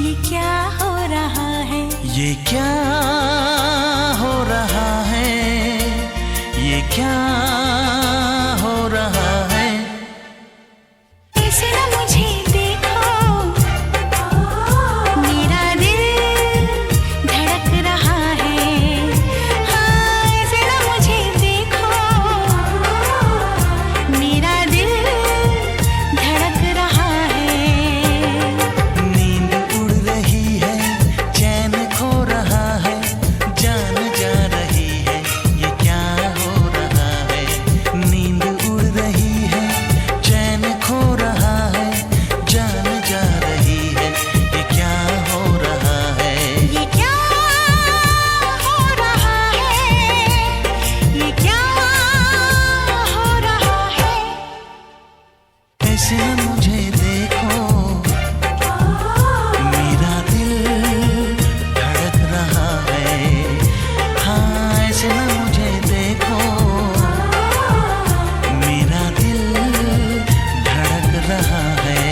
ये क्या हो रहा है, ये क्या हो रहा है, ये क्या हो रहा है। ऐसे ना मुझे देखो, मेरा दिल धड़क रहा है। हाँ, ऐसे ना मुझे देखो, मेरा दिल धड़क रहा है। नींद उड़ रही है, चैन खो रहा है, जान जा रही है, ये क्या हो रहा है। नींद उड़ रही है, चैन खो रहा है, जान जा रही है, ये क्या हो रहा है। ये क्या हो रहा है, ये क्या हो रहा है। ऐसे न मुझे देखो, मेरा दिल धड़क रहा है। हाँ, ऐसे न मुझे देखो, मेरा दिल धड़क रहा है।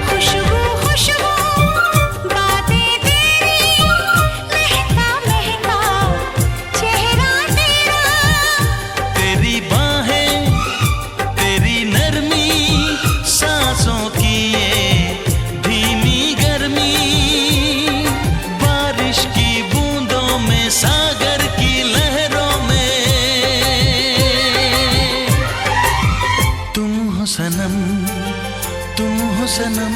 खुशबू खुशबू बातें तेरी, महका महका चेहरा तेरा। तेरी बाहें, तेरी नरमी, सांसों की ये धीमी गर्मी, बारिश की बूंदों में, सागर की लहरों में। तुम हो सनम, तुम हो सनम,